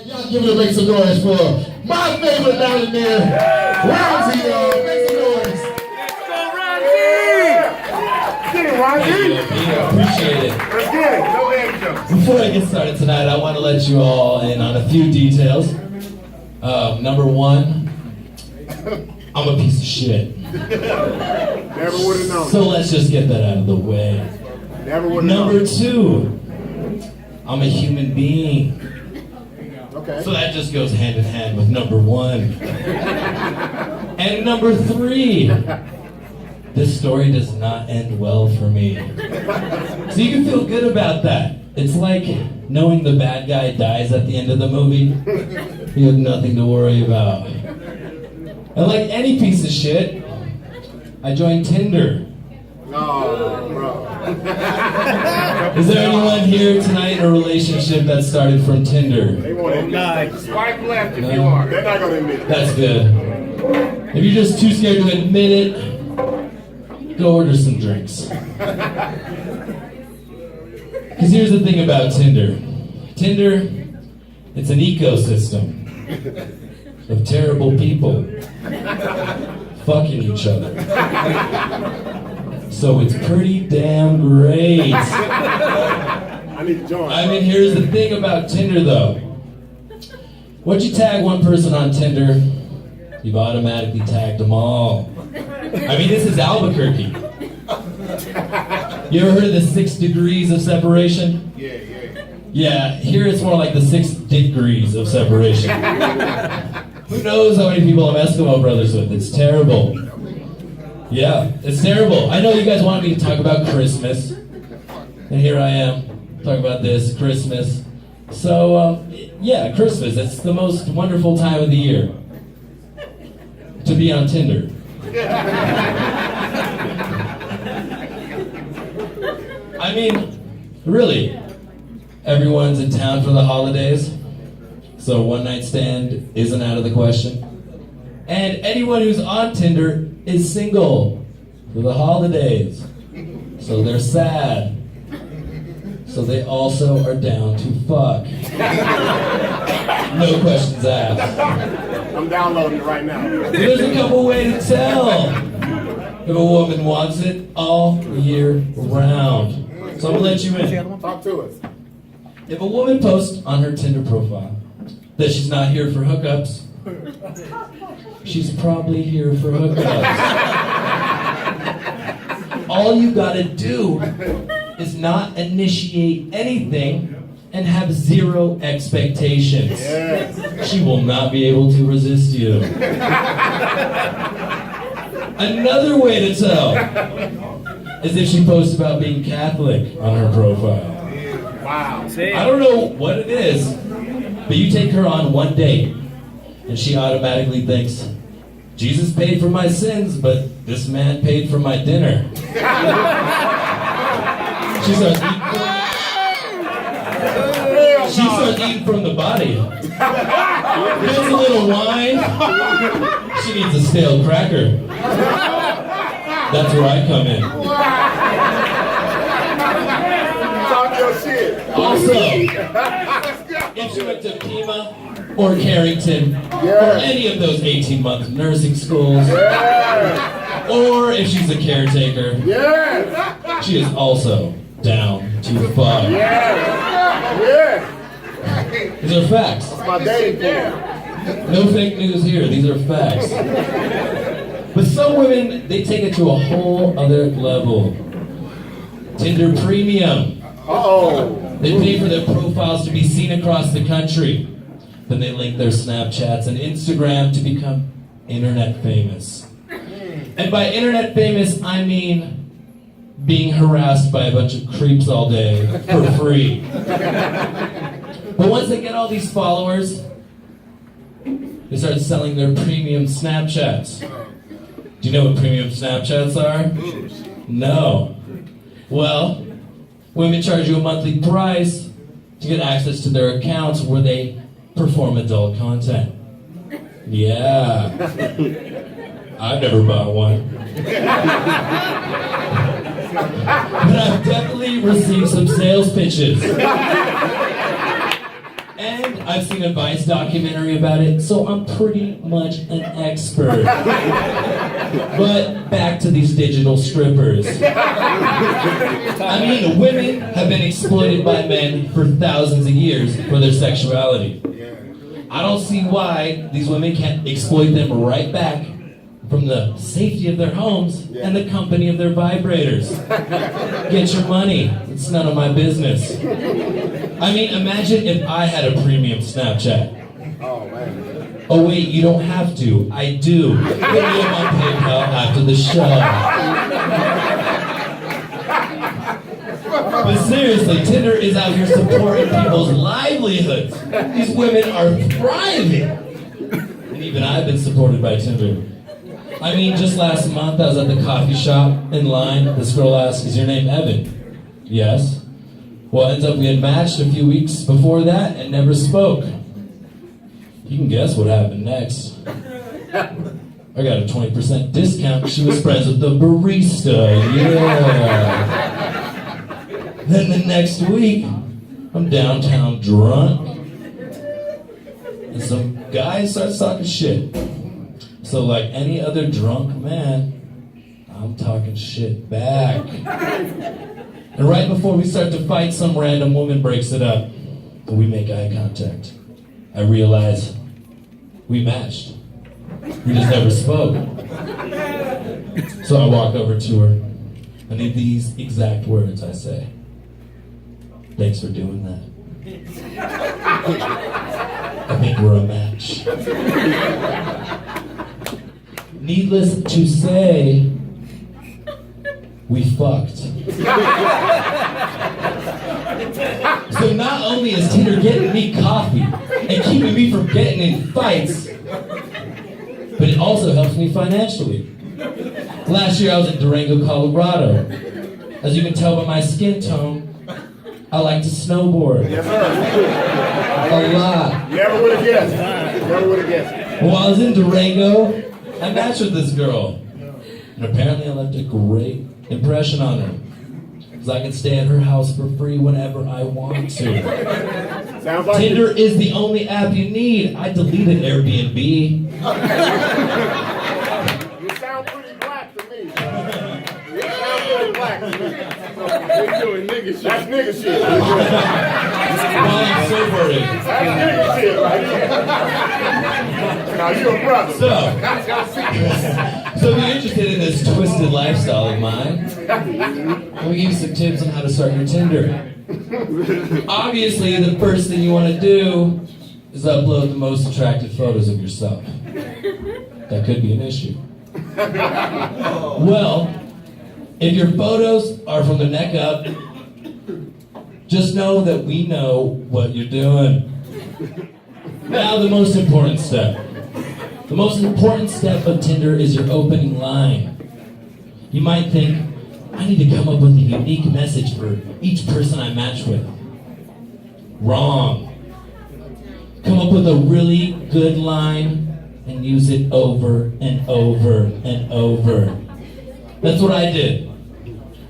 Y'all give it a make some noise for my favorite down in there, Rousey, y'all. Make some noise. Let's go, Rousey! Get it, Rousey! Appreciate it. Let's get it. No egg jumps. Before I get started tonight, I want to let you all in on a few details. Number one, I'm a piece of shit. Never would have known. So let's just get that out of the way. Never would have known. Number two, I'm a human being. Okay. So that just goes hand in hand with number one. And number three, this story does not end well for me. So you can feel good about that. It's like knowing the bad guy dies at the end of the movie. You have nothing to worry about. And like any piece of shit, I joined Tinder. Oh, bro. Is there anyone here tonight in a relationship that started from Tinder? They won't admit it. Swipe left if No. you are. They're not going to admit it. That's good. If you're just too scared to admit it, go order some drinks. Because here's the thing about Tinder. Tinder, it's an ecosystem of terrible people fucking each other. So it's pretty damn great. I need to join. I mean, here's the thing about Tinder, though. Once you tag one person on Tinder, you've automatically tagged them all. I mean, this is Albuquerque. You ever heard of the 6 degrees of separation? Yeah. Yeah, here it's more like the 6 degrees of separation. Who knows how many people I'm Eskimo brothers with? It's terrible. Yeah, it's terrible. I know you guys wanted me to talk about Christmas. And here I am, talking about this, Christmas. So, yeah, Christmas. It's the most wonderful time of the year to be on Tinder. I mean, really, everyone's in town for the holidays, so one night stand isn't out of the question. And anyone who's on Tinder is single for the holidays, so they're sad. So they also are down to fuck. No questions asked. I'm downloading it right now. There's a couple ways to tell if a woman wants it all year round. So I'm gonna let you in. Talk to us. If a woman posts on her Tinder profile that she's not here for hookups, she's probably here for hookups. All you gotta do is not initiate anything and have zero expectations. Yes. She will not be able to resist you. Another way to tell is if she posts about being Catholic on her profile. Wow. I don't know what it is, but you take her on one date, and she automatically thinks, Jesus paid for my sins, but this man paid for my dinner. She starts eating from the body. Gets a little wine. She needs a stale cracker. That's where I come in. Talk your shit. Also, if you went to Pima or Carrington or any of those 18-month nursing schools, or if she's a caretaker, she is also down to fuck. These are facts. That's my dating pool. No fake news here. These are facts. But some women, they take it to a whole other level. Tinder Premium. Uh-oh. They pay for their profiles to be seen across the country. Then they link their Snapchats and Instagram to become internet famous. And by internet famous, I mean being harassed by a bunch of creeps all day for free. But once they get all these followers, they start selling their premium Snapchats. Do you know what premium Snapchats are? No. Well, women charge you a monthly price to get access to their accounts where they perform adult content. Yeah. I've never bought one. But I've definitely received some sales pitches. And I've seen a Vice documentary about it, so I'm pretty much an expert. But back to these digital strippers. I mean, women have been exploited by men for thousands of years for their sexuality. I don't see why these women can't exploit them right back from the safety of their homes and the company of their vibrators. Get your money. It's none of my business. I mean, imagine if I had a premium Snapchat. Oh, man. Oh wait, you don't have to. I do. Hit me up on PayPal after the show. But seriously, Tinder is out here supporting people's livelihoods. These women are thriving. And even I've been supported by Tinder. I mean, just last month I was at the coffee shop in line. This girl asked, "Is your name Evan?" "Yes." Well, ends up we had matched a few weeks before that and never spoke. You can guess what happened next. I got a 20% discount. She was friends with the barista. Yeah. Then the next week, I'm downtown drunk, and some guy starts talking shit. So like any other drunk man, I'm talking shit back. And right before we start to fight, some random woman breaks it up. But we make eye contact. I realize we matched. We just never spoke. So I walk over to her, and in these exact words I say, "Thanks for doing that. I think we're a match." Needless to say, we fucked. So not only is Tinder getting me coffee and keeping me from getting in fights, but it also helps me financially. Last year I was in Durango, Colorado. As you can tell by my skin tone, I like to snowboard. Yes, sir. A lot. Never would have guessed. Never would have guessed. While I was in Durango, I matched with this girl. And apparently I left a great impression on her. Because I can stay at her house for free whenever I want to. Sounds like Tinder is the only app you need. I deleted Airbnb. You sound pretty black to me. You sound pretty black to me. You're doing nigga shit. That's nigga shit. While I'm sobering. That's nigga shit right there. Now you're a brother. So if you're interested in this twisted lifestyle of mine, let me give you some tips on how to start your Tinder. Obviously, the first thing you want to do is upload the most attractive photos of yourself. That could be an issue. Well, if your photos are from the neck up, just know that we know what you're doing. Now the most important step. The most important step of Tinder is your opening line. You might think, I need to come up with a unique message for each person I match with. Wrong. Come up with a really good line and use it over and over and over. That's what I did.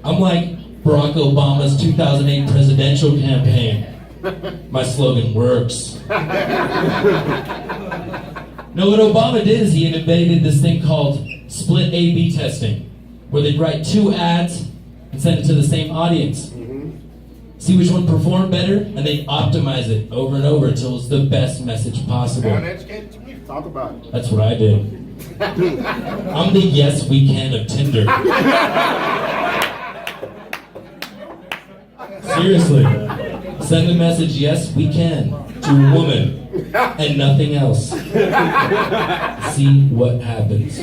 I'm like Barack Obama's 2008 presidential campaign. My slogan works. No, what Obama did is he invented this thing called split A/B testing, where they'd write 2 ads and send it to the same audience. See which one performed better, and they optimize it over and over until it's the best message possible. Uneducated to me. Talk about it. That's what I did. I'm the yes we can of Tinder. Seriously. Send the message yes we can to a woman and nothing else. See what happens.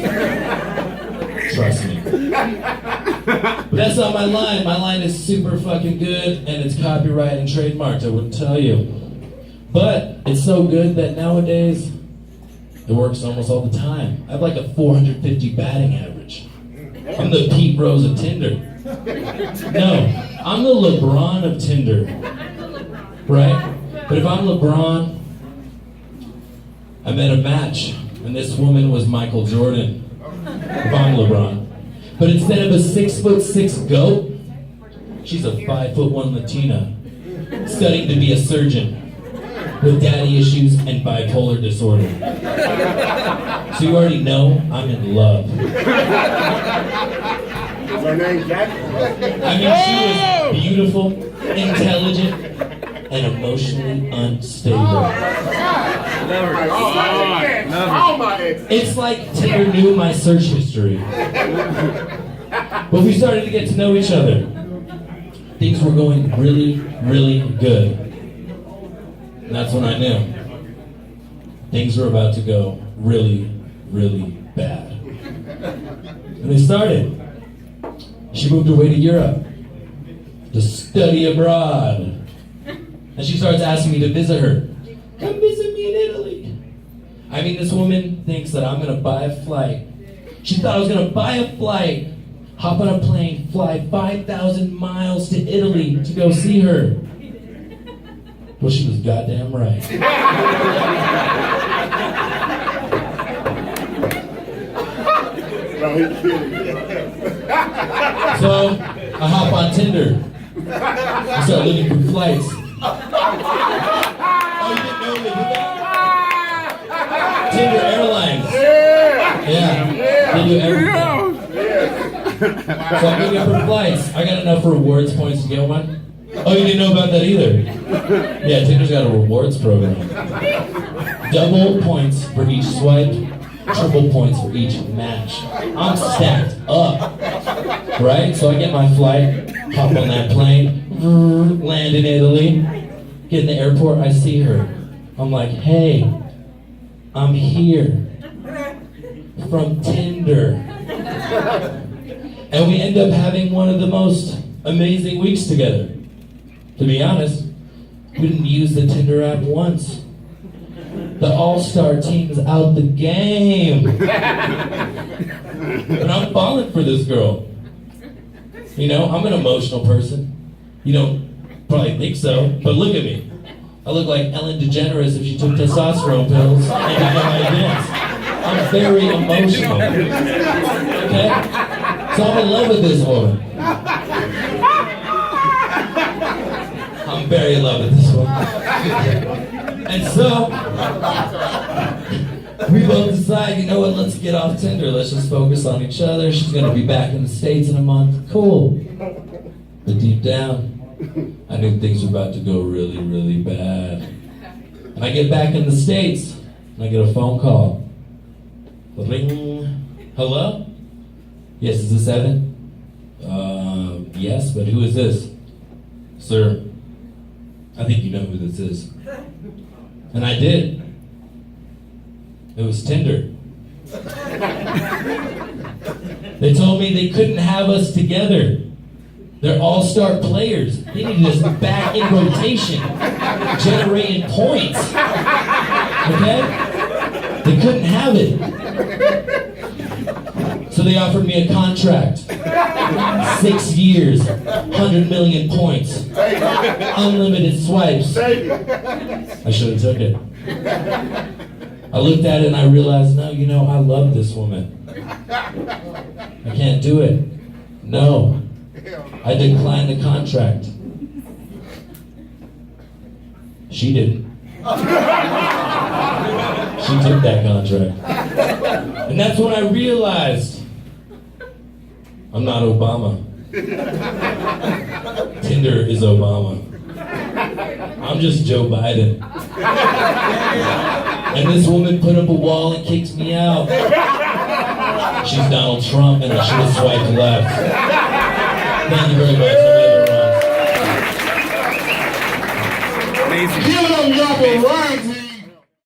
Trust me. But that's not my line. My line is super fucking good and it's copyright and trademarked. I wouldn't tell you. But it's so good that nowadays it works almost all the time. I have like a 450 batting average. I'm the Pete Rose of Tinder. No, I'm the LeBron of Tinder. Right? But if I'm LeBron, I met a match, and this woman was Michael Jordan. If I'm LeBron. But instead of a 6'6" goat, she's a 5'1" Latina, studying to be a surgeon. with daddy issues and bipolar disorder. So you already know I'm in love. Her name Jackie? I mean, she was beautiful, intelligent, and emotionally unstable. Like all my exes. It's like Tinder knew my search history. But we started to get to know each other. Things were going really, really good. And that's when I knew things were about to go really, really bad. And they started. She moved away to Europe to study abroad. And she starts asking me to visit her. Come visit me in Italy. I mean, this woman thinks that I'm gonna buy a flight. She thought I was gonna buy a flight, hop on a plane, fly 5,000 miles to Italy to go see her. Well, she was goddamn right. No, he's kidding. So I hop on Tinder. I start looking for flights. Oh, you didn't know they did that? Tinder Airlines. Yeah. They do everything. So I'm looking for flights. I got enough rewards points to get one. Oh, you didn't know about that either? Yeah, Tinder's got a rewards program. Double points for each swipe, triple points for each match. I'm stacked up, right? So I get my flight, hop on that plane, land in Italy, get in the airport, I see her. I'm like, hey, I'm here from Tinder. And we end up having one of the most amazing weeks together. To be honest, we didn't use the Tinder app once. The all-star team's out the game. And I'm falling for this girl. You know, I'm an emotional person. You don't probably think so, but look at me. I look like Ellen DeGeneres if she took testosterone pills and did my events. I'm very emotional. Okay? So I'm in love with this woman. I'm very in love with this woman. And so, we both decide, you know what, let's get off Tinder. Let's just focus on each other. She's going to be back in the States in a month. Cool. But deep down, I knew things were about to go really, really bad. And I get back in the States, and I get a phone call. Ring. Hello? Yes, is this Evan? Yes, but who is this? Sir, I think you know who this is. And I did. It was Tinder. They told me they couldn't have us together. They're all-star players. They needed us back in rotation, generating points. Okay? They couldn't have it. So they offered me a contract. 6 years, 100 million points, unlimited swipes. I should have took it. I looked at it and I realized, no, you know, I love this woman. I can't do it. No. I declined the contract. She didn't. She took that contract. And that's when I realized I'm not Obama. Tinder is Obama. I'm just Joe Biden. And this woman put up a wall and kicked me out. She's Donald Trump and I should have swiped left. Thank you very much. Give it up, y'all, for Rant.